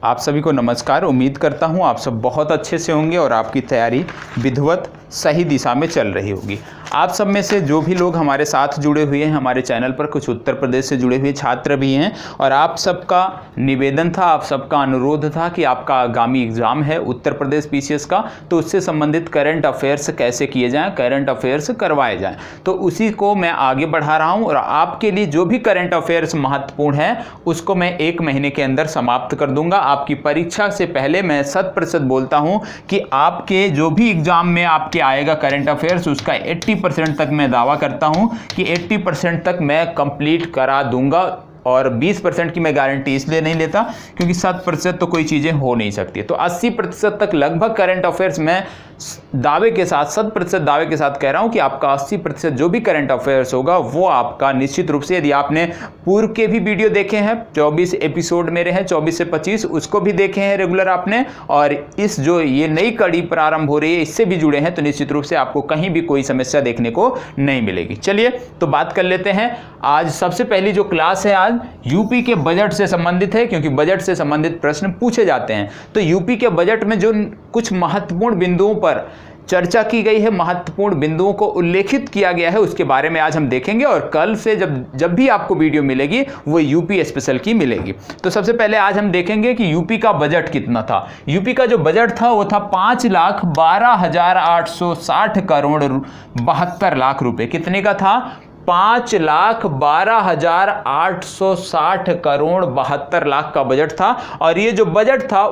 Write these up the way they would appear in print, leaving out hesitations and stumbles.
आप सभी को नमस्कार। उम्मीद करता हूं आप सब बहुत अच्छे से होंगे और आपकी तैयारी विधिवत सही दिशा में चल रही होगी। आप सब में से जो भी लोग हमारे साथ जुड़े हुए हैं हमारे चैनल पर, कुछ उत्तर प्रदेश से जुड़े हुए छात्र भी हैं और आप सबका निवेदन था, आप सबका अनुरोध था कि आपका आगामी एग्जाम है उत्तर प्रदेश पीसीएस का, तो उससे संबंधित करंट अफेयर्स कैसे किए जाएं, करंट अफेयर्स करवाए जाएं, तो उसी को मैं आगे बढ़ा रहा हूं। और आपके लिए जो भी करंट अफेयर्स महत्वपूर्ण है उसको मैं 1 महीने के अंदर समाप्त कर दूंगा। आपकी परीक्षा से पहले मैं 100% बोलता हूं कि आपके जो भी एग्जाम में आपके आएगा करंट अफेयर्स उसका 80% तक मैं दावा करता हूं कि 80% तक मैं कंप्लीट करा दूंगा। और 20% की मैं गारंटी इसलिए नहीं लेता क्योंकि 100% तो कोई चीज़ें हो नहीं सकती। तो 80% तक लगभग करंट अफेयर्स मैं दावे के साथ 100% दावे के साथ कह रहा हूं कि आपका 80% जो भी करंट अफेयर्स होगा वो आपका निश्चित रूप से, यदि आपने पूर्व के भी वीडियो देखे हैं, 24 एपिसोड मेरे हैं 24 से 25, उसको भी देखे हैं रेगुलर आपने, और इस जो ये नई कड़ी प्रारंभ हो रही है इससे भी जुड़े हैं, तो निश्चित रूप से आपको कहीं भी कोई समस्या देखने को नहीं मिलेगी। चलिए तो बात कर लेते हैं। आज सबसे पहली जो क्लास है आज यूपी के बजट से संबंधित है, क्योंकि बजट से संबंधित प्रश्न पूछे जाते हैं। तो यूपी के बजट में जो कुछ महत्वपूर्ण बिंदुओं पर चर्चा की गई है, महत्वपूर्ण बिंदुओं को उल्लेखित किया गया है, उसके बारे में आज हम देखेंगे। और कल से जब भी आपको वीडियो मिलेगी वो यूपी स्पेशल की मिलेगी। तो सबसे पहले आज हम देखेंगे कि यूपी का बजट कितना था। यूपी का जो बजट था वो था 5,12,860 करोड़ 72 लाख रुपए। कितने का था? 5,12,860 करोड़ 72 लाख का बजट था। और ये जो बजट था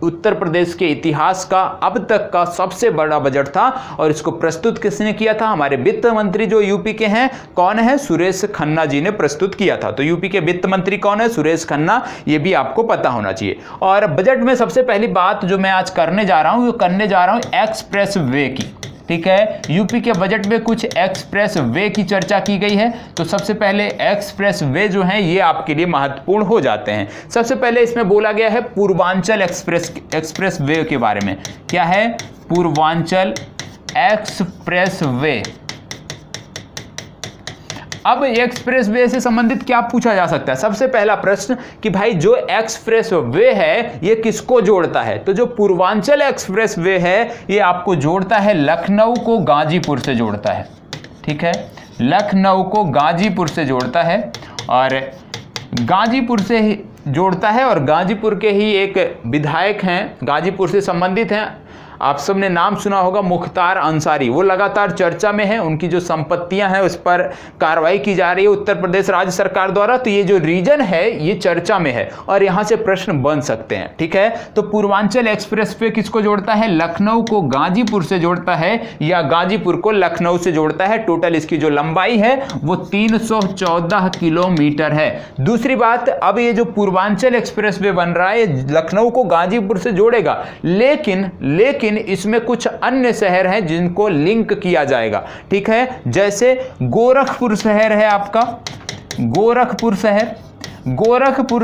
उत्तर प्रदेश के इतिहास का अब तक का सबसे बड़ा बजट था। और इसको प्रस्तुत किसने किया था? हमारे वित्त मंत्री जो यूपी के हैं, कौन है? सुरेश खन्ना जी ने प्रस्तुत किया था। तो यूपी के वित्त मंत्री कौन है? सुरेश खन्ना। ये भी आपको पता होना चाहिए। और बजट में सबसे पहली बात जो मैं आज करने जा रहा हूं वो करने जा रहा हूं एक्सप्रेस वे की। ठीक है, यूपी के बजट में कुछ एक्सप्रेस वे की चर्चा की गई है। तो सबसे पहले एक्सप्रेस वे जो हैं ये आपके लिए महत्वपूर्ण हो जाते हैं। सबसे पहले इसमें बोला गया है पूर्वांचल एक्सप्रेस वे के बारे में। क्या है? Purvanchal express way. अब एक्सप्रेस वे से संबंधित क्या पूछा जा सकता है? सबसे पहला प्रश्न कि भाई जो एक्सप्रेस वे है ये किसको जोड़ता है? तो जो पूर्वांचल एक्सप्रेस वे है ये आपको जोड़ता है, लखनऊ को गाजीपुर से जोड़ता है। ठीक है, लखनऊ को गाजीपुर से जोड़ता है और गाजीपुर से जोड़ता है। और गाजीपुर के ही एक विधायक हैं, गाजीपुर से संबंधित हैं, आप सबने नाम सुना होगा, मुख्तार अंसारी। वो लगातार चर्चा में है, उनकी जो संपत्तियां हैं उस पर कार्रवाई की जा रही है उत्तर प्रदेश राज्य सरकार द्वारा। तो ये जो रीजन है ये चर्चा में है और यहां से प्रश्न बन सकते हैं। ठीक है, तो पूर्वांचल एक्सप्रेस वे किसको जोड़ता है? लखनऊ को गाजीपुर से जोड़ता है या गाजीपुर को लखनऊ से जोड़ता है। टोटल इसकी जो लंबाई है वो 314 किलोमीटर है। दूसरी बात, अब ये जो पूर्वांचल एक्सप्रेस वे बन रहा है लखनऊ को गाजीपुर से जोड़ेगा, लेकिन इसमें कुछ अन्य शहर हैं जिनको लिंक किया जाएगा। ठीक है, जैसे गोरखपुर शहर है आपका, गोरखपुर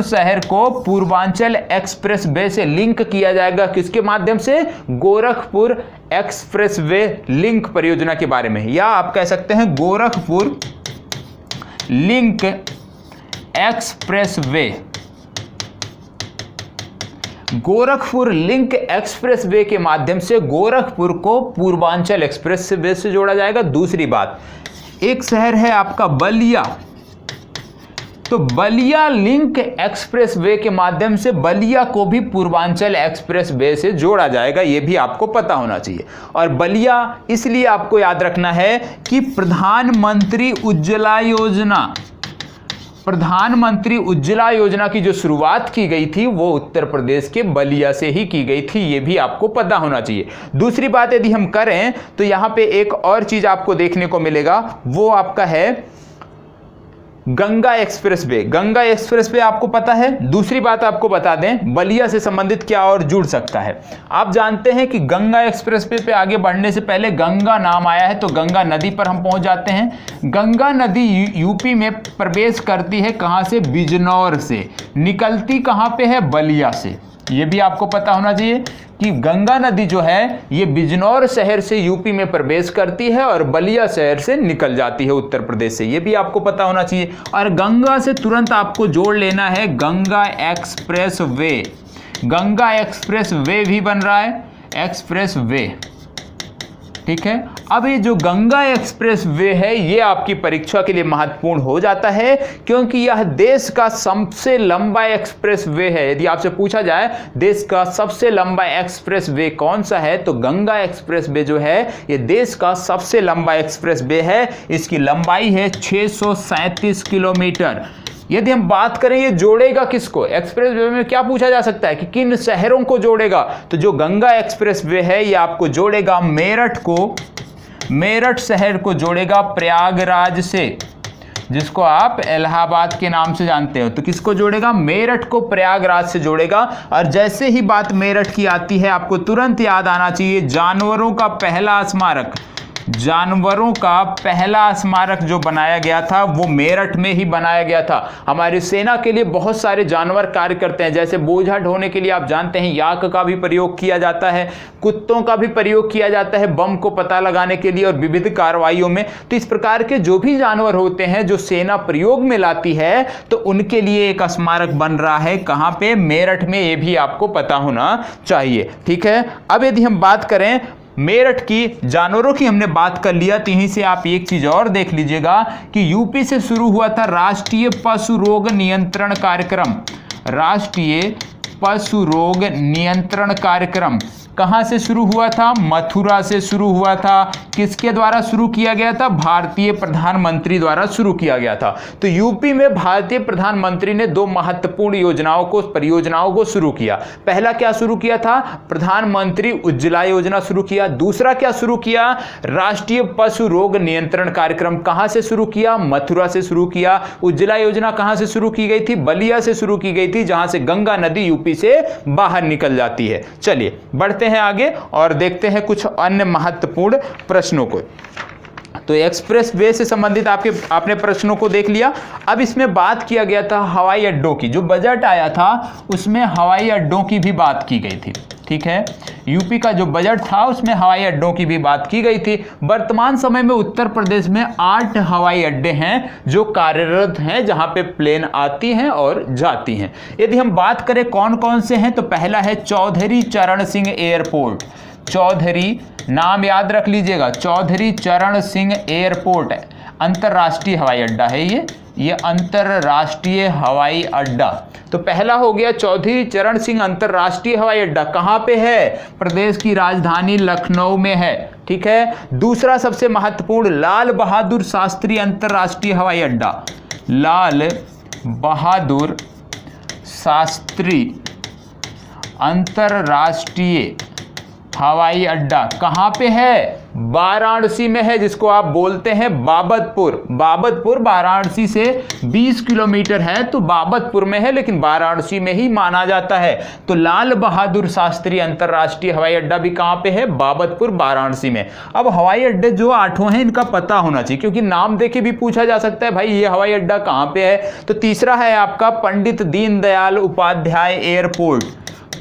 शहर को पूर्वांचल एक्सप्रेस वे से लिंक किया जाएगा। किसके माध्यम से? गोरखपुर एक्सप्रेस वे लिंक परियोजना के बारे में, या आप कह सकते हैं Gorakhpur link express way. Gorakhpur link express way के माध्यम से गोरखपुर को पूर्वांचल एक्सप्रेस वे से जोड़ा जाएगा। दूसरी बात, एक शहर है आपका बलिया, तो बलिया लिंक एक्सप्रेस वे के माध्यम से बलिया को भी पूर्वांचल एक्सप्रेस वे से जोड़ा जाएगा। यह भी आपको पता होना चाहिए। और बलिया इसलिए आपको याद रखना है कि प्रधानमंत्री उज्ज्वला योजना की जो शुरुआत की गई थी वो उत्तर प्रदेश के बलिया से ही की गई थी। ये भी आपको पता होना चाहिए। दूसरी बात यदि हम करें तो यहां पे एक और चीज आपको देखने को मिलेगा, वो आपका है Ganga express way. Ganga express way आपको पता है। दूसरी बात आपको बता दें, बलिया से संबंधित क्या और जुड़ सकता है। आप जानते हैं कि गंगा एक्सप्रेस वे पे आगे बढ़ने से पहले गंगा नाम आया है, तो गंगा नदी पर हम पहुंच जाते हैं। गंगा नदी यूपी में प्रवेश करती है कहां से? बिजनौर से। निकलती कहां पे है? बलिया से। ये भी आपको पता होना चाहिए कि गंगा नदी जो है ये बिजनौर शहर से यूपी में प्रवेश करती है और बलिया शहर से निकल जाती है उत्तर प्रदेश से, ये भी आपको पता होना चाहिए। और गंगा से तुरंत आपको जोड़ लेना है Ganga express way. Ganga express way भी बन रहा है, एक्सप्रेस वे, ठीक है। अब ये जो गंगा एक्सप्रेस वे है ये आपकी परीक्षा के लिए महत्वपूर्ण हो जाता है क्योंकि यह देश का सबसे लंबा एक्सप्रेस वे है। यदि आपसे पूछा जाए देश का सबसे लंबा एक्सप्रेस वे कौन सा है तो गंगा एक्सप्रेस वे जो है ये देश का सबसे लंबा एक्सप्रेस वे है। इसकी लंबाई है 637 किलोमीटर। यदि हम बात करें ये जोड़ेगा किसको, एक्सप्रेस वे में क्या पूछा जा सकता है कि किन शहरों को जोड़ेगा, तो जो गंगा एक्सप्रेस वे है ये आपको जोड़ेगा मेरठ को, मेरठ शहर को जोड़ेगा प्रयागराज से, जिसको आप इलाहाबाद के नाम से जानते हो। तो किसको जोड़ेगा, मेरठ को प्रयागराज से जोड़ेगा। और जैसे ही बात मेरठ की आती है आपको तुरंत याद आना चाहिए जानवरों का पहला स्मारक, जानवरों का पहला स्मारक जो बनाया गया था वो मेरठ में ही बनाया गया था। हमारी सेना के लिए बहुत सारे जानवर कार्य करते हैं, जैसे बोझा ढोने के लिए आप जानते हैं याक का भी प्रयोग किया जाता है, कुत्तों का भी प्रयोग किया जाता है बम को पता लगाने के लिए और विविध कार्रवाइयों में। तो इस प्रकार के जो भी जानवर होते हैं जो सेना प्रयोग में लाती है तो उनके लिए एक स्मारक बन रहा है, कहां पे, मेरठ में। ये भी आपको पता होना चाहिए, ठीक है। अब यदि हम बात करें मेरठ की, जानवरों की हमने बात कर लिया, तो यहीं से आप एक चीज और देख लीजिएगा कि यूपी से शुरू हुआ था राष्ट्रीय पशु रोग नियंत्रण कार्यक्रम। राष्ट्रीय पशु रोग नियंत्रण कार्यक्रम कहां से शुरू हुआ था, मथुरा से शुरू हुआ था। किसके द्वारा शुरू किया गया था, भारतीय प्रधानमंत्री द्वारा शुरू किया गया था। तो यूपी में भारतीय प्रधानमंत्री ने दो महत्वपूर्ण योजनाओं को, परियोजनाओं को शुरू किया। पहला क्या शुरू किया था, प्रधानमंत्री उज्ज्वला योजना शुरू किया। दूसरा क्या शुरू किया, राष्ट्रीय पशु रोग नियंत्रण कार्यक्रम। कहां से शुरू किया, मथुरा से शुरू किया। उज्ज्वला योजना कहां से शुरू की गई थी, बलिया से शुरू की गई थी, जहां से गंगा नदी यूपी से बाहर निकल जाती है। चलिए बढ़ते हैं आगे और देखते हैं कुछ अन्य महत्वपूर्ण प्रश्नों को। तो एक्सप्रेस वे से संबंधित आपने प्रश्नों को देख लिया। अब इसमें बात किया गया था हवाई अड्डों की, जो बजट आया था उसमें हवाई अड्डों की भी बात की गई थी, ठीक है। यूपी का जो बजट था उसमें हवाई अड्डों की भी बात की गई थी। वर्तमान समय में उत्तर प्रदेश में 8 हवाई अड्डे हैं जो कार्यरत हैं, जहां पे प्लेन आती हैं और जाती हैं। यदि हम बात करें कौन कौन से हैं तो पहला है चौधरी चरण सिंह एयरपोर्ट। चौधरी, नाम याद रख लीजिएगा, चौधरी चरण सिंह एयरपोर्ट है, अंतर्राष्ट्रीय हवाई अड्डा है ये अंतर्राष्ट्रीय हवाई अड्डा। तो पहला हो गया चौधरी चरण सिंह अंतर्राष्ट्रीय हवाई अड्डा। कहां पे है, प्रदेश की राजधानी लखनऊ में है, ठीक है। दूसरा सबसे महत्वपूर्ण लाल बहादुर शास्त्री अंतर्राष्ट्रीय हवाई अड्डा। लाल बहादुर शास्त्री अंतर्राष्ट्रीय हवाई अड्डा कहां पे है, वाराणसी में है, जिसको आप बोलते हैं बाबतपुर। बाबतपुर वाराणसी से 20 किलोमीटर है, तो बाबतपुर में है लेकिन वाराणसी में ही माना जाता है। तो लाल बहादुर शास्त्री अंतर्राष्ट्रीय हवाई अड्डा भी कहां पे है, बाबतपुर वाराणसी में। अब हवाई अड्डे जो 8 हैं इनका पता होना चाहिए, क्योंकि नाम देके भी पूछा जा सकता है भाई ये हवाई अड्डा कहां पे है। तो तीसरा है आपका पंडित दीनदयाल उपाध्याय एयरपोर्ट।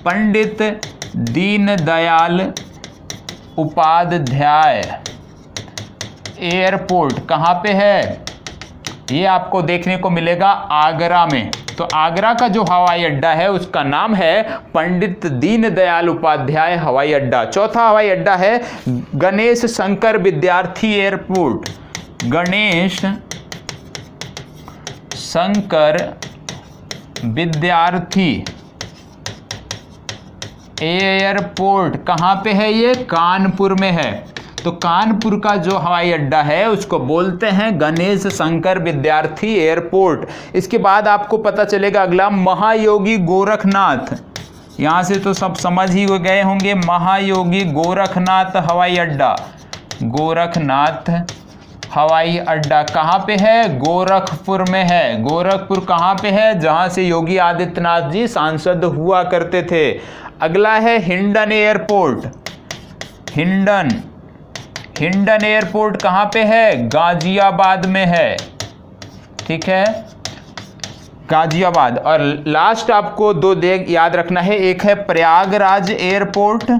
पंडित दीनदयाल उपाध्याय एयरपोर्ट कहां पे है, ये आपको देखने को मिलेगा आगरा में। तो आगरा का जो हवाई अड्डा है उसका नाम है पंडित दीनदयाल उपाध्याय हवाई अड्डा। चौथा हवाई अड्डा है गणेश शंकर विद्यार्थी एयरपोर्ट। गणेश शंकर विद्यार्थी एयरपोर्ट कहां पे है, ये कानपुर में है। तो कानपुर का जो हवाई अड्डा है उसको बोलते हैं गणेश शंकर विद्यार्थी एयरपोर्ट। इसके बाद आपको पता चलेगा अगला महायोगी गोरखनाथ। यहां से तो सब समझ ही गए होंगे, महायोगी गोरखनाथ हवाई अड्डा। गोरखनाथ हवाई अड्डा कहां पे है, गोरखपुर में है। गोरखपुर कहां पे है, जहां से योगी आदित्यनाथ जी सांसद हुआ करते थे। अगला है हिंडन एयरपोर्ट। हिंडन एयरपोर्ट कहां पे है, गाजियाबाद में है, ठीक है। गाजियाबाद। और लास्ट आपको दो देख याद रखना है, एक है प्रयागराज एयरपोर्ट,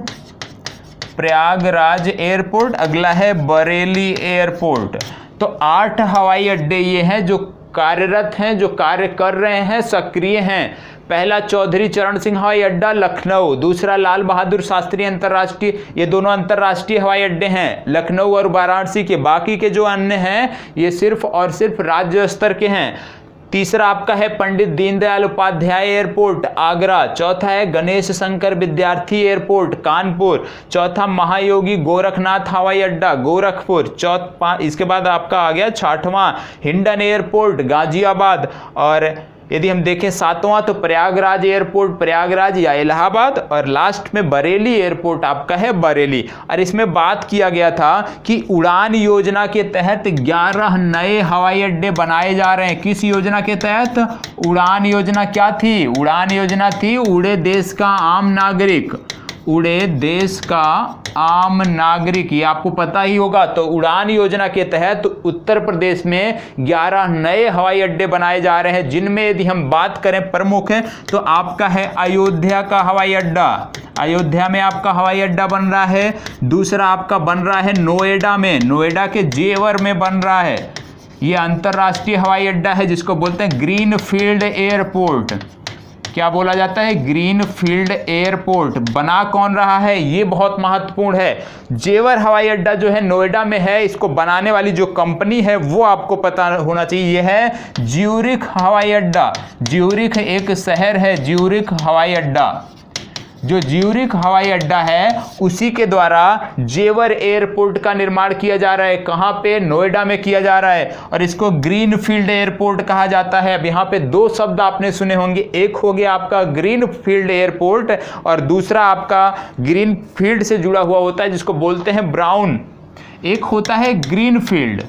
प्रयागराज एयरपोर्ट, अगला है बरेली एयरपोर्ट। तो 8 हवाई अड्डे ये हैं जो कार्यरत हैं, जो कार्य कर रहे हैं, सक्रिय हैं। पहला चौधरी चरण सिंह हवाई अड्डा लखनऊ, दूसरा लाल बहादुर शास्त्री अंतर्राष्ट्रीय, ये दोनों अंतर्राष्ट्रीय हवाई अड्डे हैं लखनऊ और वाराणसी के। बाकी के जो अन्य हैं ये सिर्फ और सिर्फ राज्य स्तर के हैं। तीसरा आपका है पंडित दीनदयाल उपाध्याय एयरपोर्ट आगरा, चौथा है गणेश शंकर विद्यार्थी एयरपोर्ट कानपुर, चौथा महायोगी गोरखनाथ हवाई अड्डा गोरखपुर, इसके बाद आपका आ गया 6वां हिंडन एयरपोर्ट गाजियाबाद, और यदि हम देखें 7वां तो प्रयागराज एयरपोर्ट प्रयागराज या इलाहाबाद, और लास्ट में बरेली एयरपोर्ट आपका है बरेली। और इसमें बात किया गया था कि उड़ान योजना के तहत 11 नए हवाई अड्डे बनाए जा रहे हैं। किस योजना के तहत? उड़ान योजना। क्या थी? उड़ान योजना थी उड़े देश का आम नागरिक, उड़े देश का आम नागरिक, ये आपको पता ही होगा। तो उड़ान योजना के तहत उत्तर प्रदेश में 11 नए हवाई अड्डे बनाए जा रहे हैं, जिनमें यदि हम बात करें प्रमुख है तो आपका है अयोध्या का हवाई अड्डा, अयोध्या में आपका हवाई अड्डा बन रहा है। दूसरा आपका बन रहा है नोएडा में, नोएडा के जेवर में बन रहा है, ये अंतर्राष्ट्रीय हवाई अड्डा है जिसको बोलते हैं ग्रीन फील्ड एयरपोर्ट। क्या बोला जाता है? Green field airport. बना कौन रहा है? ये बहुत महत्वपूर्ण है। जेवर हवाई अड्डा जो है नोएडा में है, इसको बनाने वाली जो कंपनी है वो आपको पता होना चाहिए, ये है ज्यूरिख हवाई अड्डा। ज्यूरिख एक शहर है, ज्यूरिख हवाई अड्डा। जो ज्यूरिख हवाई अड्डा है उसी के द्वारा जेवर एयरपोर्ट का निर्माण किया जा रहा है। कहाँ पे? नोएडा में किया जा रहा है, और इसको ग्रीन फील्ड एयरपोर्ट कहा जाता है। अब यहाँ पे दो शब्द आपने सुने होंगे, एक हो गया आपका ग्रीन फील्ड एयरपोर्ट और दूसरा आपका ग्रीन फील्ड से जुड़ा हुआ होता है जिसको बोलते हैं ब्राउन। एक होता है ग्रीन फील्ड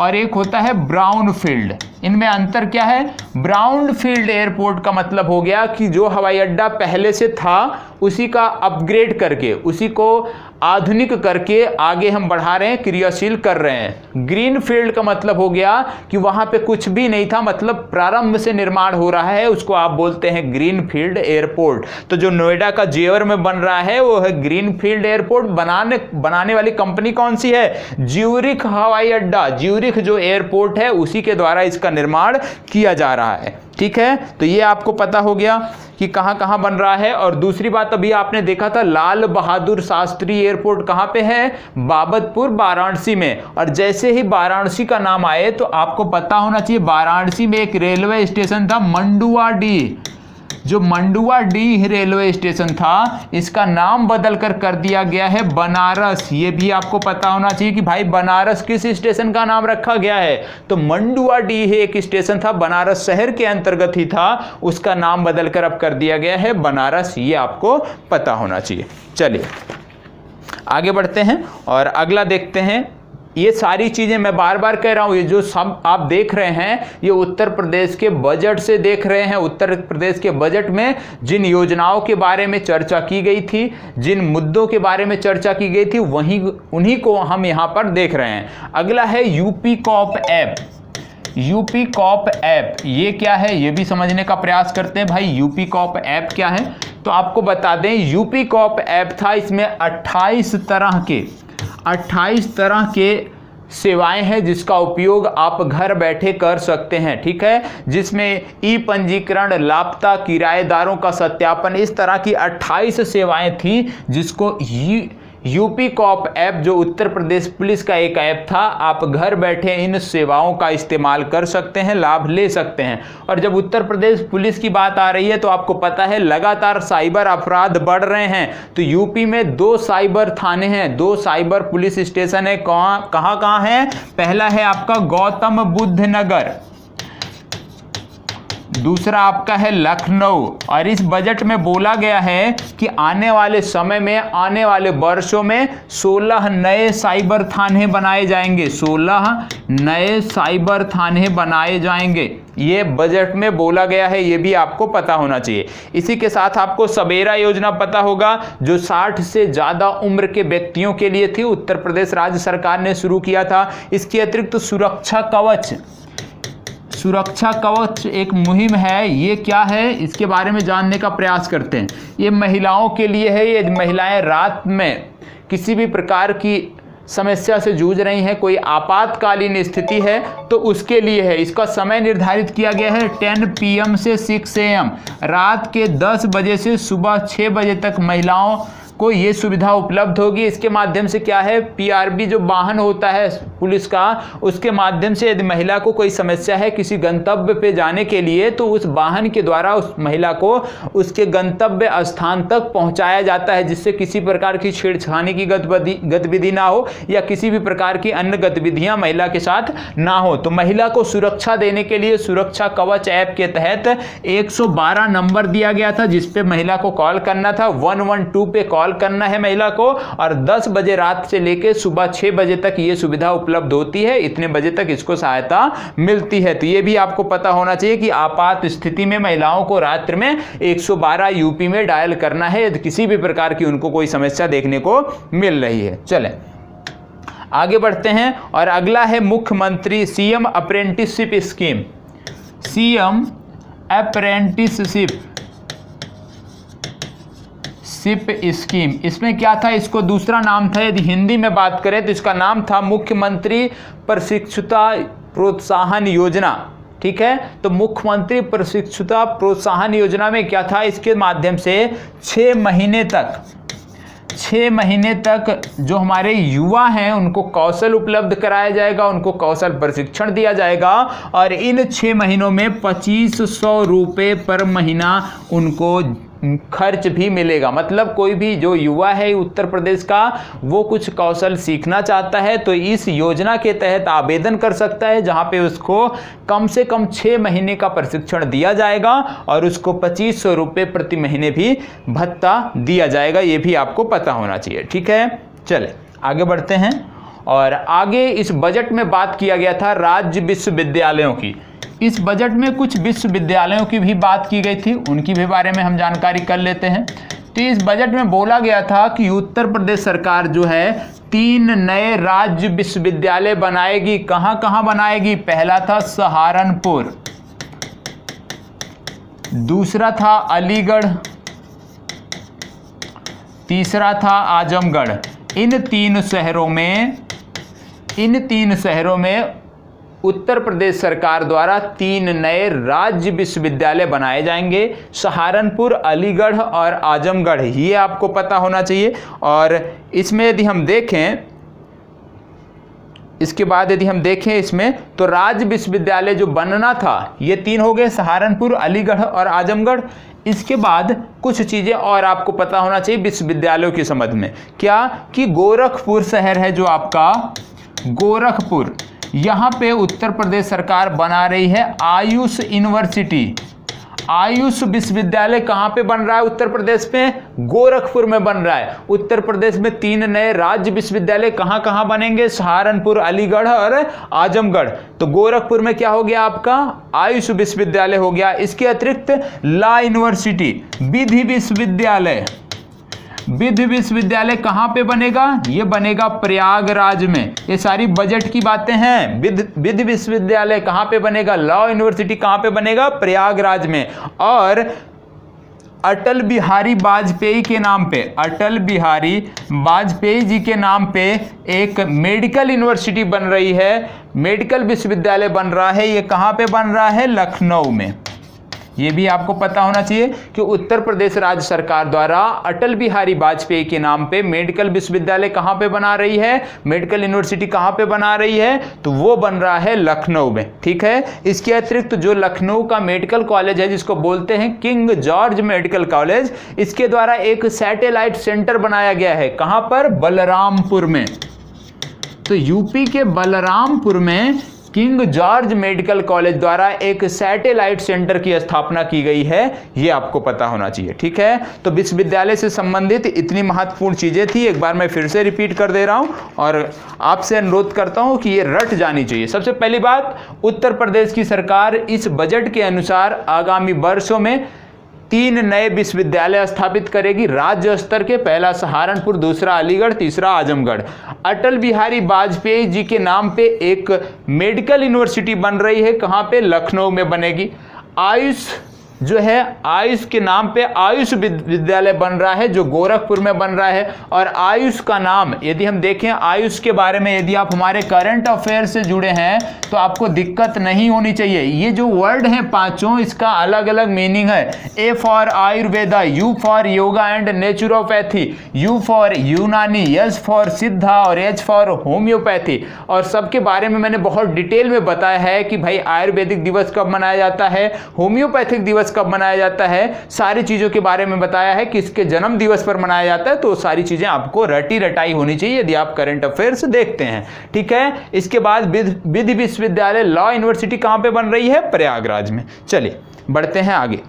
और एक होता है ब्राउन फील्ड। इनमें अंतर क्या है? ब्राउन फील्ड एयरपोर्ट का मतलब हो गया कि जो हवाई अड्डा पहले से था उसी का अपग्रेड करके, उसी को आधुनिक करके आगे हम बढ़ा रहे हैं, क्रियाशील कर रहे हैं। ग्रीन फील्ड का मतलब हो गया कि वहां पे कुछ भी नहीं था, मतलब प्रारंभ से निर्माण हो रहा है, उसको आप बोलते हैं ग्रीन फील्ड एयरपोर्ट। तो जो नोएडा का जेवर में बन रहा है वो है ग्रीन फील्ड एयरपोर्ट। बनाने वाली कंपनी कौन सी है? ज्यूरिख हवाई अड्डा। ज्यूरिख जो एयरपोर्ट है उसी के द्वारा इसका निर्माण किया जा रहा है। ठीक है, तो ये आपको पता हो गया कि कहां कहां बन रहा है। और दूसरी बात, अभी आपने देखा था लाल बहादुर शास्त्री एयरपोर्ट कहां पे है? बाबतपुर वाराणसी में। और जैसे ही वाराणसी का नाम आए तो आपको पता होना चाहिए वाराणसी में एक रेलवे स्टेशन था मंडुआडीह। जो मंडुआडीह रेलवे स्टेशन था इसका नाम बदल कर दिया गया है बनारस। ये भी आपको पता होना चाहिए कि भाई बनारस किस स्टेशन का नाम रखा गया है। तो मंडुआडीह एक स्टेशन था, बनारस शहर के अंतर्गत ही था, उसका नाम बदल कर अब कर दिया गया है बनारस। ये आपको पता होना चाहिए। चलिए आगे बढ़ते हैं और अगला देखते हैं। ये सारी चीज़ें मैं बार बार कह रहा हूँ, ये जो सब आप देख रहे हैं ये उत्तर प्रदेश के बजट से देख रहे हैं। उत्तर प्रदेश के बजट में जिन योजनाओं के बारे में चर्चा की गई थी, जिन मुद्दों के बारे में चर्चा की गई थी, उन्हीं को हम यहाँ पर देख रहे हैं। अगला है UP cop app. UP cop app ये क्या है ये भी समझने का प्रयास करते हैं। भाई यूपी कॉप ऐप क्या है? तो आपको बता दें, यूपी कॉप ऐप था, इसमें 28 तरह के सेवाएं हैं जिसका उपयोग आप घर बैठे कर सकते हैं। ठीक है, जिसमें ई पंजीकरण, लापता किराएदारों का सत्यापन, इस तरह की 28 सेवाएं थी जिसको यूपी कॉप ऐप, जो उत्तर प्रदेश पुलिस का एक ऐप था, आप घर बैठे इन सेवाओं का इस्तेमाल कर सकते हैं, लाभ ले सकते हैं। और जब उत्तर प्रदेश पुलिस की बात आ रही है तो आपको पता है लगातार साइबर अपराध बढ़ रहे हैं। तो यूपी में 2 साइबर थाने हैं, 2 साइबर पुलिस स्टेशन है। कहाँ है? पहला है आपका गौतम बुद्ध नगर, दूसरा आपका है लखनऊ। और इस बजट में बोला गया है कि आने वाले समय में, आने वाले वर्षों में 16 नए साइबर थाने बनाए जाएंगे। 16 नए साइबर थाने बनाए जाएंगे, ये बजट में बोला गया है, ये भी आपको पता होना चाहिए। इसी के साथ आपको सवेरा योजना पता होगा, जो 60 से ज़्यादा उम्र के व्यक्तियों के लिए थी, उत्तर प्रदेश राज्य सरकार ने शुरू किया था। इसके अतिरिक्त सुरक्षा सुरक्षा कवच एक मुहिम है, ये क्या है इसके बारे में जानने का प्रयास करते हैं। ये महिलाओं के लिए है, ये महिलाएं रात में किसी भी प्रकार की समस्या से जूझ रही हैं, कोई आपातकालीन स्थिति है तो उसके लिए है। इसका समय निर्धारित किया गया है 10 PM से 6 AM, रात के 10 बजे से सुबह 6 बजे तक महिलाओं को ये सुविधा उपलब्ध होगी। इसके माध्यम से क्या है, PRB जो वाहन होता है पुलिस का, उसके माध्यम से यदि महिला को कोई समस्या है किसी गंतव्य पे जाने के लिए तो उस वाहन के द्वारा उस महिला को उसके गंतव्य स्थान तक पहुंचाया जाता है, जिससे किसी प्रकार की छेड़छाड़ी की गतिविधि ना हो या किसी भी प्रकार की अन्य गतिविधियां महिला के साथ ना हो। तो महिला को सुरक्षा देने के लिए सुरक्षा कवच ऐप के तहत 112 नंबर दिया गया था, जिसपे महिला को कॉल करना था। 112 पे कॉल करना है महिला को और 10 बजे रात से लेकर सुबह 6 बजे तक ये सुविधा उपलब्ध होती है। इतने बजे तक इसको सहायता मिलती है। तो ये भी आपको पता होना चाहिए कि आपात स्थिति में महिलाओं को रात्रि में 112 यूपी में डायल करना है यदि किसी भी प्रकार की उनको कोई समस्या देखने को मिल रही है। चलें आगे बढ़ते हैं और अगला है मुख्यमंत्री CM apprenticeship scheme. CM apprenticeship scheme, इसमें क्या था, इसको दूसरा नाम था, यदि हिंदी में बात करें तो इसका नाम था मुख्यमंत्री प्रशिक्षुता प्रोत्साहन योजना। ठीक है, तो मुख्यमंत्री प्रशिक्षुता प्रोत्साहन योजना में क्या था, इसके माध्यम से 6 महीने तक जो हमारे युवा हैं उनको कौशल उपलब्ध कराया जाएगा, उनको कौशल प्रशिक्षण दिया जाएगा और इन 6 महीनों में 2500 रुपये पर महीना उनको खर्च भी मिलेगा। मतलब कोई भी जो युवा है उत्तर प्रदेश का वो कुछ कौशल सीखना चाहता है तो इस योजना के तहत आवेदन कर सकता है, जहां पे उसको कम से कम 6 महीने का प्रशिक्षण दिया जाएगा और उसको 2500 रुपये प्रति महीने भी भत्ता दिया जाएगा। ये भी आपको पता होना चाहिए। ठीक है, चले आगे बढ़ते हैं और आगे इस बजट में बात किया गया था राज्य विश्वविद्यालयों की। इस बजट में कुछ विश्वविद्यालयों की भी बात की गई थी, उनकी भी बारे में हम जानकारी कर लेते हैं। तो इस बजट में बोला गया था कि उत्तर प्रदेश सरकार जो है 3 नए राज्य विश्वविद्यालय बनाएगी। कहां कहां बनाएगी, पहला था सहारनपुर, दूसरा था अलीगढ़, तीसरा था आजमगढ़। इन तीन शहरों में उत्तर प्रदेश सरकार द्वारा 3 नए राज्य विश्वविद्यालय बनाए जाएंगे, सहारनपुर, अलीगढ़ और आजमगढ़। ये आपको पता होना चाहिए। और इसमें यदि हम देखें, इसके बाद यदि हम देखें इसमें तो राज्य विश्वविद्यालय जो बनना था ये 3 हो गए, सहारनपुर, अलीगढ़ और आजमगढ़। इसके बाद कुछ चीज़ें और आपको पता होना चाहिए विश्वविद्यालयों के संबंध में। क्या कि गोरखपुर शहर है जो आपका गोरखपुर, यहाँ पे उत्तर प्रदेश सरकार बना रही है आयुष यूनिवर्सिटी। आयुष विश्वविद्यालय कहाँ पे बन रहा है उत्तर प्रदेश में, गोरखपुर में बन रहा है। उत्तर प्रदेश में 3 नए राज्य विश्वविद्यालय कहाँ कहाँ बनेंगे, सहारनपुर, अलीगढ़ और आजमगढ़। तो गोरखपुर में क्या हो गया आपका, आयुष विश्वविद्यालय हो गया। इसके अतिरिक्त लॉ यूनिवर्सिटी, विधि विश्वविद्यालय कहाँ पे बनेगा, ये बनेगा प्रयागराज में। ये सारी बजट की बातें हैं। विधि विश्वविद्यालय कहाँ पे बनेगा, लॉ यूनिवर्सिटी कहाँ पे बनेगा, प्रयागराज में। और अटल बिहारी वाजपेयी के नाम पे, अटल बिहारी वाजपेयी जी के नाम पे एक मेडिकल यूनिवर्सिटी बन रही है, मेडिकल विश्वविद्यालय बन रहा है। ये कहाँ पे बन रहा है, लखनऊ में। ये भी आपको पता होना चाहिए कि उत्तर प्रदेश राज्य सरकार द्वारा अटल बिहारी वाजपेयी के नाम पे मेडिकल विश्वविद्यालय कहाँ पे बना रही है, मेडिकल यूनिवर्सिटी कहाँ पे बना रही है, तो वो बन रहा है लखनऊ में। ठीक है, इसके अतिरिक्त जो लखनऊ का मेडिकल कॉलेज है जिसको बोलते हैं किंग जॉर्ज मेडिकल कॉलेज, इसके द्वारा एक सैटेलाइट सेंटर बनाया गया है। कहाँ पर, बलरामपुर में। तो यूपी के बलरामपुर में किंग जॉर्ज मेडिकल कॉलेज द्वारा एक सैटेलाइट सेंटर की स्थापना की गई है, ये आपको पता होना चाहिए। ठीक है, तो विश्वविद्यालय से संबंधित इतनी महत्वपूर्ण चीजें थी, एक बार मैं फिर से रिपीट कर दे रहा हूं और आपसे अनुरोध करता हूं कि ये रट जानी चाहिए। सबसे पहली बात, उत्तर प्रदेश की सरकार इस बजट के अनुसार आगामी वर्षों में 3 नए विश्वविद्यालय स्थापित करेगी राज्य स्तर के, पहला सहारनपुर, दूसरा अलीगढ़, तीसरा आजमगढ़। अटल बिहारी वाजपेयी जी के नाम पे एक मेडिकल यूनिवर्सिटी बन रही है, कहाँ पे? लखनऊ में बनेगी। आयुष जो है, आयुष के नाम पे आयुष विद्यालय बन रहा है जो गोरखपुर में बन रहा है। और आयुष का नाम यदि हम देखें, आयुष के बारे में यदि आप हमारे करंट अफेयर से जुड़े हैं तो आपको दिक्कत नहीं होनी चाहिए। ये जो वर्ड हैं पांचों, इसका अलग अलग मीनिंग है। A for Ayurveda, you for yoga and naturopathy, you for यूनानी, एस फॉर सिद्धा और एच फॉर होम्योपैथी। और सबके बारे में मैंने बहुत डिटेल में बताया है कि भाई आयुर्वेदिक दिवस कब मनाया जाता है, होम्योपैथिक दिवस कब मनाया जाता है, सारी चीजों के बारे में बताया है, किसके जन्म दिवस पर मनाया जाता है। तो सारी चीजें आपको रटी रटाई होनी चाहिए यदि आप करंट अफेयर्स देखते हैं, ठीक है। इसके बाद विधि विश्वविद्यालय लॉ यूनिवर्सिटी कहां पे बन रही है? प्रयागराज में। चलिए बढ़ते हैं आगे।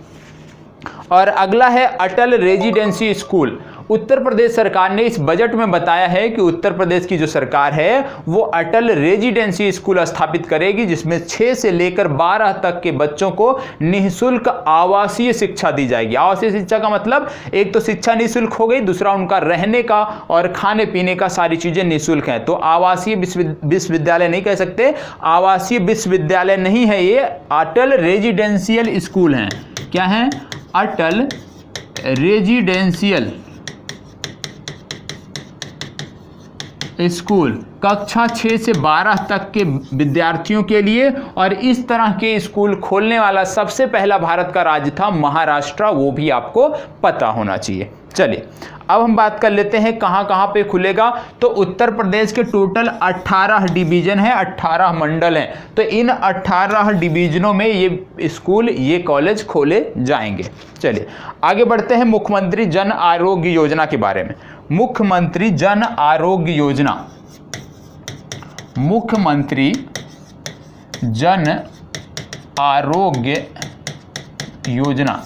और अगला है अटल रेजिडेंसी स्कूल। उत्तर प्रदेश सरकार ने इस बजट में बताया है कि उत्तर प्रदेश की जो सरकार है वो अटल रेजिडेंसी स्कूल स्थापित करेगी, जिसमें 6 से लेकर 12 तक के बच्चों को निःशुल्क आवासीय शिक्षा दी जाएगी। आवासीय शिक्षा का मतलब एक तो शिक्षा निःशुल्क हो गई, दूसरा उनका रहने का और खाने पीने का सारी चीजें निःशुल्क हैं। तो आवासीय विश्वविद्यालय नहीं कह सकते, आवासीय विश्वविद्यालय नहीं है ये, अटल रेजिडेंशियल स्कूल हैं। क्या है? अटल रेजिडेंशियल स्कूल, कक्षा 6 से 12 तक के विद्यार्थियों के लिए। और इस तरह के स्कूल खोलने वाला सबसे पहला भारत का राज्य था महाराष्ट्र, वो भी आपको पता होना चाहिए। चलिए अब हम बात कर लेते हैं कहाँ कहाँ पे खुलेगा। तो उत्तर प्रदेश के टोटल 18 डिवीजन है, 18 मंडल हैं। तो इन 18 डिवीजनों में ये स्कूल, ये कॉलेज खोले जाएंगे। चलिए आगे बढ़ते हैं मुख्यमंत्री जन आरोग्य योजना के बारे में। मुख्यमंत्री जन आरोग्य योजना, मुख्यमंत्री जन आरोग्य योजना,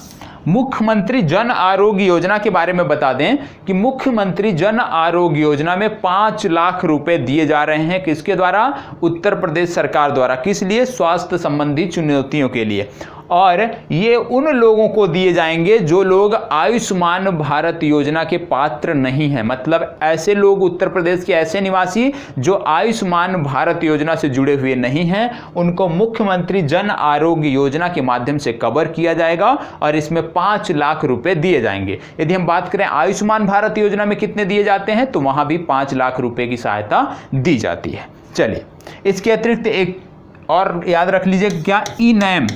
मुख्यमंत्री जन आरोग्य योजना के बारे में बता दें कि मुख्यमंत्री जन आरोग्य योजना में 5 लाख रुपए दिए जा रहे हैं। किसके द्वारा? उत्तर प्रदेश सरकार द्वारा। किस लिए? स्वास्थ्य संबंधी चुनौतियों के लिए। और ये उन लोगों को दिए जाएंगे जो लोग आयुष्मान भारत योजना के पात्र नहीं हैं। मतलब ऐसे लोग, उत्तर प्रदेश के ऐसे निवासी जो आयुष्मान भारत योजना से जुड़े हुए नहीं हैं, उनको मुख्यमंत्री जन आरोग्य योजना के माध्यम से कवर किया जाएगा और इसमें 5 लाख रुपए दिए जाएंगे। यदि हम बात करें आयुष्मान भारत योजना में कितने दिए जाते हैं, तो वहां भी 5 लाख रुपए की सहायता दी जाती है। चलिए इसके अतिरिक्त एक और याद रख लीजिए, क्या? ई नैम,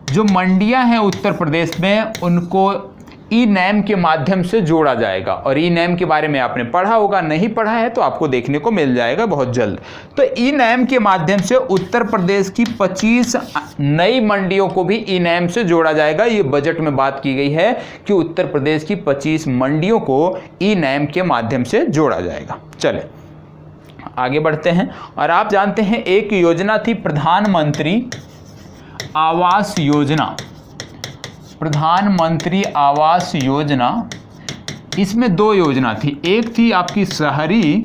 जो मंडियां हैं उत्तर प्रदेश में, उनको ई नैम के माध्यम से जोड़ा जाएगा। और ई नैम के बारे में आपने पढ़ा होगा, नहीं पढ़ा है तो आपको देखने को मिल जाएगा बहुत जल्द। तो ई नैम के माध्यम से उत्तर प्रदेश की 25 नई मंडियों को भी ई नैम से जोड़ा जाएगा। ये बजट में बात की गई है कि उत्तर प्रदेश की 25 मंडियों को ई नैम के माध्यम से जोड़ा जाएगा। चले आगे बढ़ते हैं। और आप जानते हैं एक योजना थी प्रधानमंत्री आवास योजना, प्रधानमंत्री आवास योजना। इसमें 2 योजना थी, एक थी आपकी शहरी,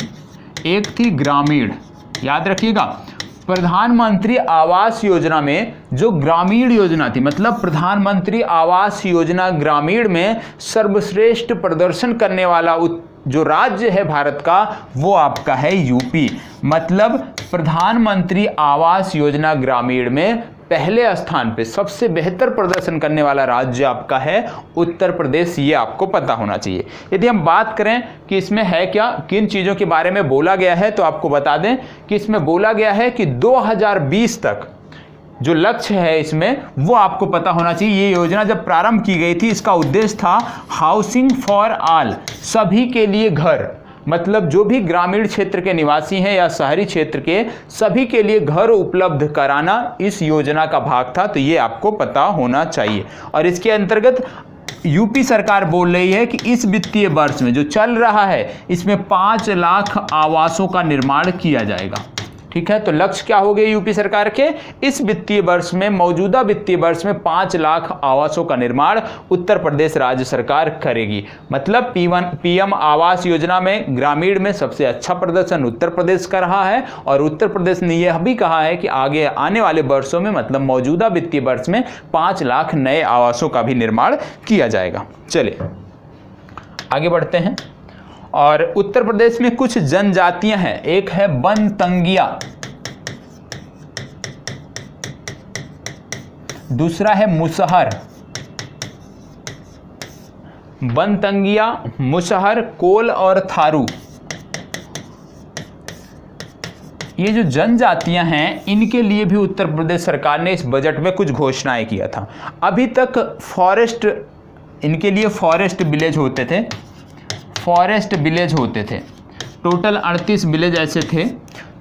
एक थी ग्रामीण। याद रखिएगा, प्रधानमंत्री आवास योजना में जो ग्रामीण योजना थी, मतलब प्रधानमंत्री आवास योजना ग्रामीण में सर्वश्रेष्ठ प्रदर्शन करने वाला जो राज्य है भारत का, वो आपका है यूपी। मतलब प्रधानमंत्री आवास योजना ग्रामीण में पहले स्थान पे सबसे बेहतर प्रदर्शन करने वाला राज्य आपका है उत्तर प्रदेश। ये आपको पता होना चाहिए। यदि हम बात करें कि इसमें है क्या, किन चीज़ों के बारे में बोला गया है, तो आपको बता दें कि इसमें बोला गया है कि 2020 तक जो लक्ष्य है इसमें, वो आपको पता होना चाहिए। ये योजना जब प्रारंभ की गई थी, इसका उद्देश्य था हाउसिंग फॉर ऑल, सभी के लिए घर। मतलब जो भी ग्रामीण क्षेत्र के निवासी हैं या शहरी क्षेत्र के, सभी के लिए घर उपलब्ध कराना इस योजना का भाग था। तो ये आपको पता होना चाहिए। और इसके अंतर्गत यूपी सरकार बोल रही है कि इस वित्तीय वर्ष में जो चल रहा है, इसमें 5 लाख आवासों का निर्माण किया जाएगा। ठीक है, तो लक्ष्य क्या हो गए यूपी सरकार के? इस वित्तीय वर्ष में, मौजूदा वित्तीय वर्ष में 5 लाख आवासों का निर्माण उत्तर प्रदेश राज्य सरकार करेगी। मतलब पीएम आवास योजना में ग्रामीण में सबसे अच्छा प्रदर्शन उत्तर प्रदेश कर रहा है, और उत्तर प्रदेश ने यह भी कहा है कि आगे आने वाले वर्षों में, मतलब मौजूदा वित्तीय वर्ष में 5 लाख नए आवासों का भी निर्माण किया जाएगा। चलिए आगे बढ़ते हैं। और उत्तर प्रदेश में कुछ जनजातियां हैं, एक है बनतंगिया, दूसरा है मुसहर। बनतंगिया, मुसहर, कोल और थारू, ये जो जनजातियां हैं इनके लिए भी उत्तर प्रदेश सरकार ने इस बजट में कुछ घोषणाएं किया था। अभी तक फॉरेस्ट, इनके लिए फॉरेस्ट विलेज होते थे, फॉरेस्ट विलेज होते थे, टोटल 38 विलेज ऐसे थे।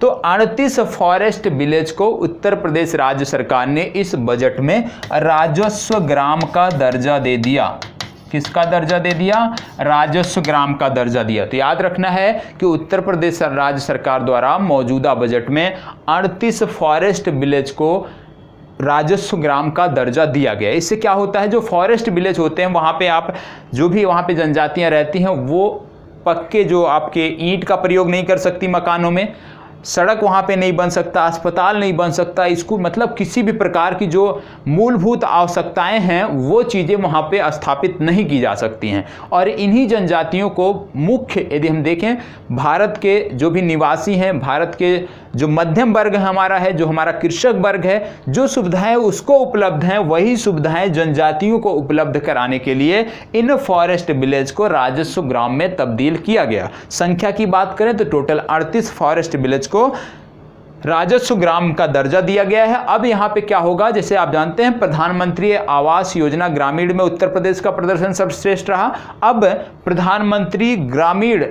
तो 38 फॉरेस्ट विलेज को उत्तर प्रदेश राज्य सरकार ने इस बजट में राजस्व ग्राम का दर्जा दे दिया। किसका दर्जा दे दिया? राजस्व ग्राम का दर्जा दिया। तो याद रखना है कि उत्तर प्रदेश राज्य सरकार द्वारा मौजूदा बजट में 38 फॉरेस्ट विलेज को राजस्व ग्राम का दर्जा दिया गया। इससे क्या होता है, जो फॉरेस्ट विलेज होते हैं वहाँ पे आप, जो भी वहाँ पे जनजातियाँ रहती हैं वो पक्के, जो आपके ईंट का प्रयोग नहीं कर सकती मकानों में, सड़क वहाँ पे नहीं बन सकता, अस्पताल नहीं बन सकता, स्कूल, मतलब किसी भी प्रकार की जो मूलभूत आवश्यकताएं हैं वो चीज़ें वहाँ पे स्थापित नहीं की जा सकती हैं। और इन्हीं जनजातियों को मुख्य, यदि हम देखें भारत के जो भी निवासी हैं, भारत के जो मध्यम वर्ग हमारा है, जो हमारा कृषक वर्ग है, जो सुविधाएं उसको उपलब्ध हैं, वही सुविधाएं जनजातियों को उपलब्ध कराने के लिए इन फॉरेस्ट विलेज को राजस्व ग्राम में तब्दील किया गया। संख्या की बात करें तो टोटल 38 फॉरेस्ट विलेज को राजस्व ग्राम का दर्जा दिया गया है। अब यहाँ पे क्या होगा, जैसे आप जानते हैं प्रधानमंत्री आवास योजना ग्रामीण में उत्तर प्रदेश का प्रदर्शन सर्वश्रेष्ठ रहा। अब प्रधानमंत्री ग्रामीण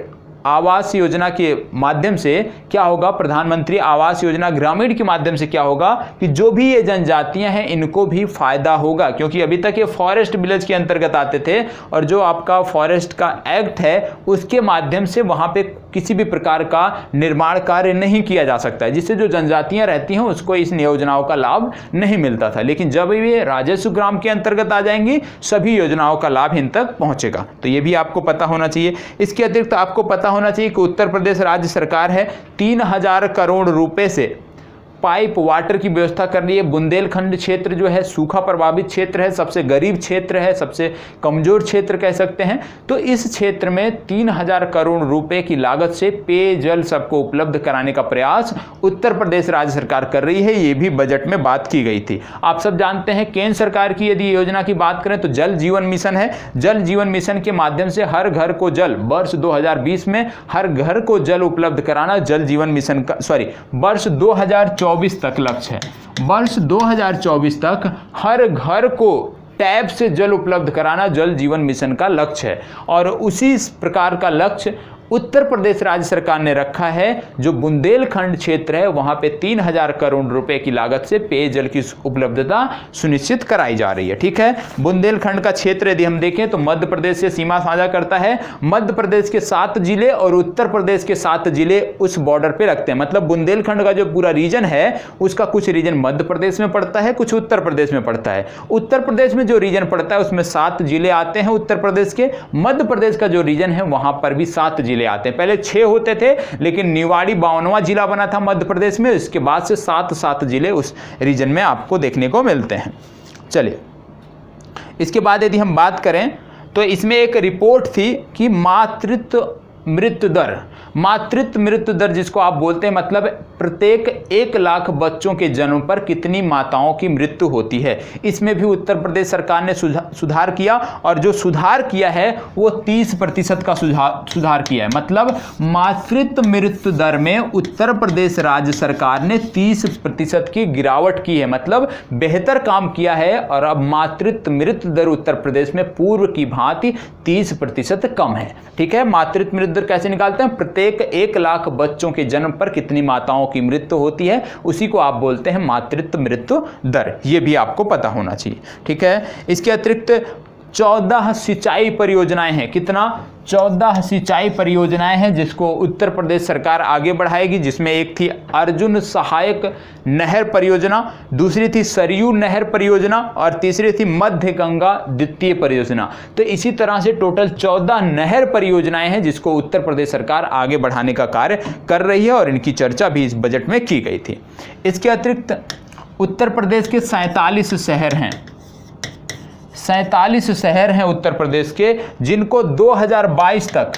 आवास योजना के माध्यम से क्या होगा, प्रधानमंत्री आवास योजना ग्रामीण के माध्यम से क्या होगा कि जो भी ये जनजातियां हैं इनको भी फायदा होगा, क्योंकि अभी तक ये फॉरेस्ट विलेज के अंतर्गत आते थे और जो आपका फॉरेस्ट का एक्ट है उसके माध्यम से वहां पे किसी भी प्रकार का निर्माण कार्य नहीं किया जा सकता है, जिससे जो जनजातियां रहती हैं उसको इस योजनाओं का लाभ नहीं मिलता था। लेकिन जब ये राजस्व ग्राम के अंतर्गत आ जाएंगी सभी योजनाओं का लाभ इन तक पहुंचेगा। तो ये भी आपको पता होना चाहिए। इसके अतिरिक्त आपको पता होना चाहिए कि उत्तर प्रदेश राज्य सरकार है 3000 करोड़ रुपए से पाइप वाटर की व्यवस्था कर रही है। बुंदेलखंड क्षेत्र जो है सूखा प्रभावित क्षेत्र है, सबसे गरीब क्षेत्र है, सबसे कमजोर क्षेत्र कह सकते हैं। तो इस क्षेत्र में 3000 करोड़ रुपए की लागत से पेयजल सबको उपलब्ध कराने का प्रयास उत्तर प्रदेश राज्य सरकार कर रही है। ये भी बजट में बात की गई थी। आप सब जानते हैं केंद्र सरकार की यदि योजना की बात करें तो जल जीवन मिशन है। जल जीवन मिशन के माध्यम से हर घर को जल, वर्ष 2020 में हर घर को जल उपलब्ध कराना जल जीवन मिशन का, वर्ष 2024 तक लक्ष्य है। वर्ष 2024 तक हर घर को टैप से जल उपलब्ध कराना जल जीवन मिशन का लक्ष्य है। और उसी प्रकार का लक्ष्य उत्तर प्रदेश राज्य सरकार ने रखा है। जो बुंदेलखंड क्षेत्र है वहां पे 3000 करोड़ रुपए की लागत से पेयजल की उपलब्धता सुनिश्चित कराई जा रही है। ठीक है, बुंदेलखंड का क्षेत्र यदि हम देखें तो मध्य प्रदेश से सीमा साझा करता है। मध्य प्रदेश के 7 जिले और उत्तर प्रदेश के 7 जिले उस बॉर्डर पे रखते हैं। मतलब बुंदेलखंड का जो पूरा रीजन है उसका कुछ रीजन मध्य प्रदेश में पड़ता है, कुछ उत्तर प्रदेश में पड़ता है। उत्तर प्रदेश में जो रीजन पड़ता है उसमें 7 जिले आते हैं उत्तर प्रदेश के। मध्य प्रदेश का जो रीजन है वहां पर भी 7 जिले आते हैं। पहले 6 होते थे लेकिन निवाड़ी 52वां जिला बना था मध्य प्रदेश में। इसके बाद से 7 जिले उस रीजन में आपको देखने को मिलते हैं। चलिए इसके बाद यदि हम बात करें तो इसमें एक रिपोर्ट थी कि मातृत्व मृत्यु दर जिसको आप बोलते हैं, मतलब प्रत्येक 1 लाख बच्चों के जन्म पर कितनी माताओं की मृत्यु होती है। इसमें भी उत्तर प्रदेश सरकार ने सुधार किया और जो सुधार किया है वो 30% का सुधार किया है। मतलब मातृत्व मृत्यु दर में उत्तर प्रदेश राज्य सरकार ने 30% की गिरावट की है, मतलब बेहतर काम किया है। और अब मातृत्व मृत्यु दर उत्तर प्रदेश में पूर्व की भांति 30% कम है। ठीक है, मातृत्व मृत्यु दर कैसे निकालते हैं, प्रत्येक 1 लाख बच्चों के जन्म पर कितनी माताओं की मृत्यु होती है, उसी को आप बोलते हैं मातृत्व मृत्यु दर। यह भी आपको पता होना चाहिए। ठीक है, इसके अतिरिक्त 14 सिंचाई परियोजनाएं हैं। कितना? 14 सिंचाई परियोजनाएं हैं जिसको उत्तर प्रदेश सरकार आगे बढ़ाएगी, जिसमें एक थी अर्जुन सहायक नहर परियोजना, दूसरी थी सरयू नहर परियोजना और तीसरी थी मध्य गंगा द्वितीय परियोजना। तो इसी तरह से टोटल 14 नहर परियोजनाएं हैं जिसको उत्तर प्रदेश सरकार आगे बढ़ाने का कार्य कर रही है और इनकी चर्चा भी इस बजट में की गई थी। इसके अतिरिक्त उत्तर प्रदेश के 47 शहर हैं, 47 शहर हैं उत्तर प्रदेश के, जिनको 2022 तक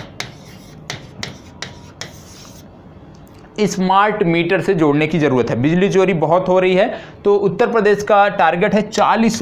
स्मार्ट मीटर से जोड़ने की जरूरत है। बिजली चोरी बहुत हो रही है, तो उत्तर प्रदेश का टारगेट है 40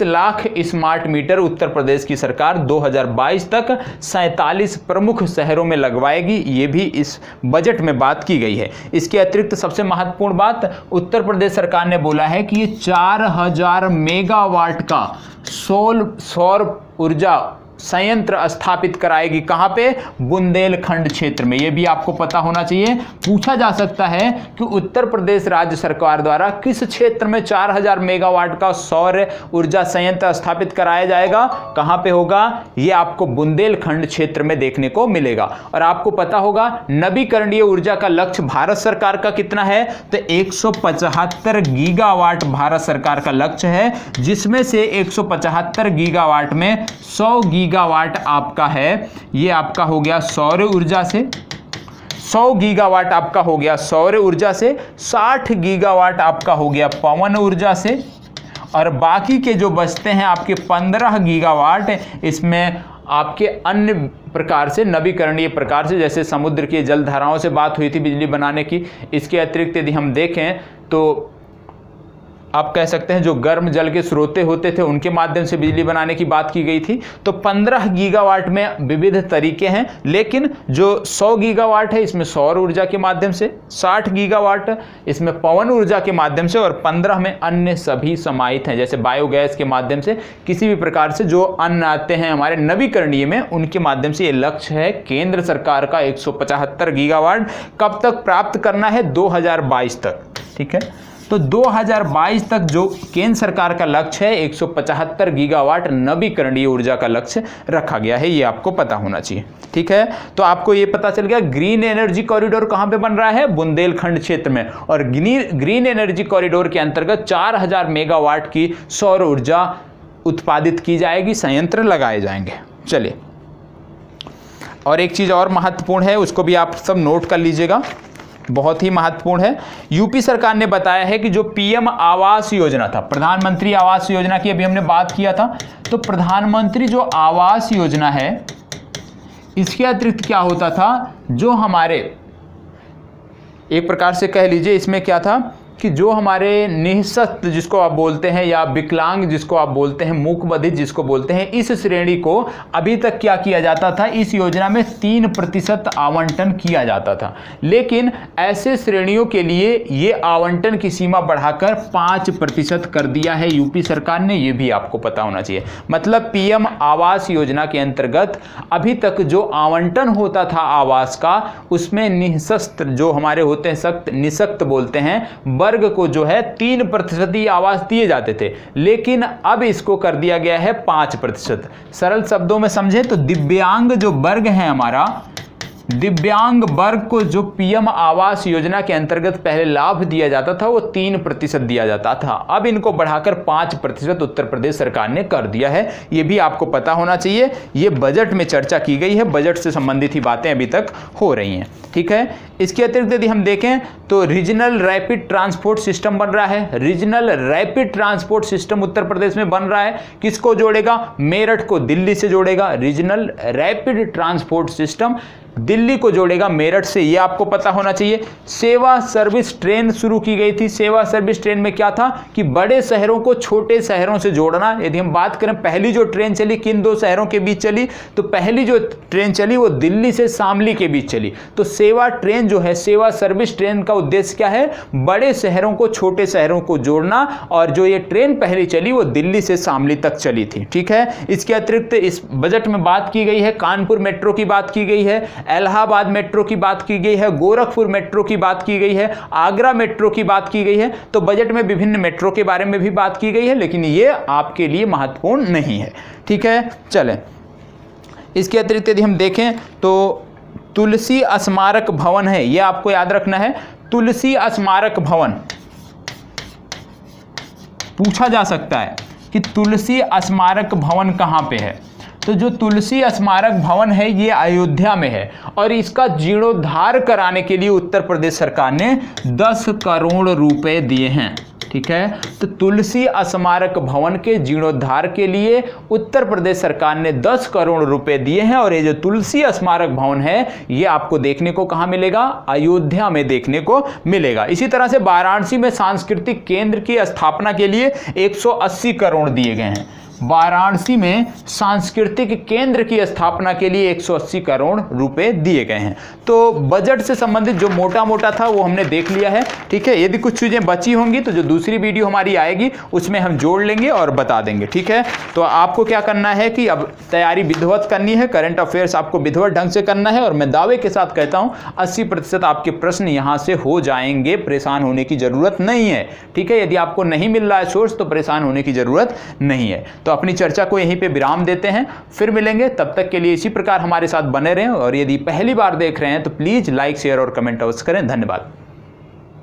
लाख स्मार्ट मीटर उत्तर प्रदेश की सरकार 2022 तक 47 प्रमुख शहरों में लगवाएगी। ये भी इस बजट में बात की गई है। इसके अतिरिक्त सबसे महत्वपूर्ण बात, उत्तर प्रदेश सरकार ने बोला है कि ये 4000 मेगावाट का सौर ऊर्जा संयंत्र स्थापित कराएगी। कहां पे? बुंदेलखंड क्षेत्र में। यह भी आपको पता होना चाहिए। पूछा जा सकता है कि उत्तर प्रदेश राज्य सरकार द्वारा किस क्षेत्र में 4000 मेगावाट का सौर ऊर्जा संयंत्र स्थापित कराया जाएगा, कहां पे होगा? यह आपको बुंदेलखंड क्षेत्र में देखने को मिलेगा। और आपको पता होगा नवीकरणीय ऊर्जा का लक्ष्य भारत सरकार का कितना है? तो 175 गीगावाट भारत सरकार का लक्ष्य है, जिसमें से 175 गीगावाट में 100 गीगावाट आपका है, ये आपका हो गया सौर ऊर्जा से, 100 गीगावाट आपका हो गया सौर ऊर्जा से, 60 गीगावाट आपका हो गया पवन ऊर्जा से, और बाकी के जो बचते हैं आपके 15 गीगावाट, इसमें आपके अन्य प्रकार से नवीकरणीय प्रकार से, जैसे समुद्र की जलधाराओं से बात हुई थी बिजली बनाने की। इसके अतिरिक्त यदि हम देखें तो आप कह सकते हैं जो गर्म जल के स्रोते होते थे उनके माध्यम से बिजली बनाने की बात की गई थी। तो 15 गीगावाट में विविध तरीके हैं, लेकिन जो 100 गीगावाट है इसमें सौर ऊर्जा के माध्यम से, 60 गीगावाट इसमें पवन ऊर्जा के माध्यम से, और 15 में अन्य सभी समाहित हैं, जैसे बायोगैस के माध्यम से, किसी भी प्रकार से जो अन्य आते हैं हमारे नवीकरणीय में, उनके माध्यम से। ये लक्ष्य है केंद्र सरकार का 175 गीगावाट। कब तक प्राप्त करना है? 2022 तक। ठीक है, तो 2022 तक जो केंद्र सरकार का लक्ष्य है 175 गीगावाट नवीकरणीय ऊर्जा का लक्ष्य रखा गया है, ये आपको पता होना चाहिए। ठीक है, तो आपको ये पता चल गया ग्रीन एनर्जी कॉरिडोर कहां पे बन रहा है? बुंदेलखंड क्षेत्र में। और ग्रीन एनर्जी कॉरिडोर के अंतर्गत 4000 मेगावाट की सौर ऊर्जा उत्पादित की जाएगी, संयंत्र लगाए जाएंगे। चलिए, और एक चीज और महत्वपूर्ण है, उसको भी आप सब नोट कर लीजिएगा, बहुत ही महत्वपूर्ण है। यूपी सरकार ने बताया है कि जो पीएम आवास योजना था, प्रधानमंत्री आवास योजना की अभी हमने बात किया था, तो प्रधानमंत्री जो आवास योजना है इसके अतिरिक्त क्या होता था, जो हमारे एक प्रकार से कह लीजिए इसमें क्या था कि जो हमारे निःशक्त जिसको आप बोलते हैं, या विकलांग जिसको आप बोलते हैं, मूकबधिर जिसको बोलते हैं, इस श्रेणी को अभी तक क्या किया जाता था, इस योजना में 3% आवंटन किया जाता था। लेकिन ऐसे श्रेणियों के लिए ये आवंटन की सीमा बढ़ाकर 5% कर दिया है यूपी सरकार ने, ये भी आपको पता होना चाहिए। मतलब पीएम आवास योजना के अंतर्गत अभी तक जो आवंटन होता था आवास का, उसमें निःशक्त जो हमारे होते हैं, सख्त निःशक्त बोलते हैं, वर्ग को जो है 3% आवास दिए जाते थे, लेकिन अब इसको कर दिया गया है 5%। सरल शब्दों में समझें तो दिव्यांग जो वर्ग है हमारा, दिव्यांग वर्ग को जो पीएम आवास योजना के अंतर्गत पहले लाभ दिया जाता था वो 3% दिया जाता था, अब इनको बढ़ाकर 5% उत्तर प्रदेश सरकार ने कर दिया है। ये भी आपको पता होना चाहिए, ये बजट में चर्चा की गई है, बजट से संबंधित ही बातें अभी तक हो रही हैं। ठीक है, इसके अतिरिक्त यदि हम देखें तो रीजनल रैपिड ट्रांसपोर्ट सिस्टम बन रहा है। Regional rapid transport system Uttar Pradesh में बन रहा है, किसको जोड़ेगा? मेरठ को दिल्ली से जोड़ेगा। Regional rapid transport system Delhi को जोड़ेगा मेरठ से, ये आपको पता होना चाहिए। सेवा सर्विस ट्रेन शुरू की गई थी। सेवा सर्विस ट्रेन में क्या था कि बड़े शहरों को छोटे शहरों से जोड़ना। यदि हम बात करें पहली जो ट्रेन चली किन दो शहरों के बीच चली, तो पहली जो ट्रेन चली वो दिल्ली से शामली के बीच चली। तो सेवा ट्रेन जो है, सेवा सर्विस ट्रेन का उद्देश्य क्या है? बड़े शहरों को छोटे शहरों को जोड़ना, और जो ये ट्रेन पहली चली वो दिल्ली से शामली तक चली थी। ठीक है, इसके अतिरिक्त इस बजट में बात की गई है कानपुर मेट्रो की बात की गई है, इलाहाबाद मेट्रो की बात की गई है, गोरखपुर मेट्रो की बात की गई है, आगरा मेट्रो की बात की गई है। तो बजट में विभिन्न मेट्रो के बारे में भी बात की गई है, लेकिन ये आपके लिए महत्वपूर्ण नहीं है। ठीक है, चलें। इसके अतिरिक्त यदि हम देखें तो तुलसी स्मारक भवन है, ये आपको याद रखना है। तुलसी स्मारक भवन पूछा जा सकता है कि तुलसी स्मारक भवन कहाँ पे है। तो जो तुलसी स्मारक भवन है ये अयोध्या में है और इसका जीर्णोद्धार कराने के लिए उत्तर प्रदेश सरकार ने 10 करोड़ रुपए दिए हैं। ठीक है, तो तुलसी स्मारक भवन के जीर्णोद्धार के लिए उत्तर प्रदेश सरकार ने 10 करोड़ रुपए दिए हैं और ये जो तुलसी स्मारक भवन है ये आपको देखने को कहां मिलेगा? अयोध्या में देखने को मिलेगा। इसी तरह से वाराणसी में सांस्कृतिक केंद्र की स्थापना के लिए 180 करोड़ दिए गए हैं। वाराणसी में सांस्कृतिक केंद्र की स्थापना के लिए 180 करोड़ रुपए दिए गए हैं। तो बजट से संबंधित जो मोटा मोटा था वो हमने देख लिया है। ठीक है, यदि कुछ चीजें बची होंगी तो जो दूसरी वीडियो हमारी आएगी उसमें हम जोड़ लेंगे और बता देंगे। ठीक है, तो आपको क्या करना है कि अब तैयारी विधिवत करनी है, करंट अफेयर्स आपको विधिवत ढंग से करना है और मैं दावे के साथ कहता हूं 80% आपके प्रश्न यहां से हो जाएंगे, परेशान होने की जरूरत नहीं है। ठीक है, यदि आपको नहीं मिल रहा है सोर्स तो परेशान होने की जरूरत नहीं है। तो अपनी चर्चा को यहीं पे विराम देते हैं, फिर मिलेंगे। तब तक के लिए इसी प्रकार हमारे साथ बने रहें और यदि पहली बार देख रहे हैं तो प्लीज लाइक, शेयर और कमेंट अवश्य करें। धन्यवाद।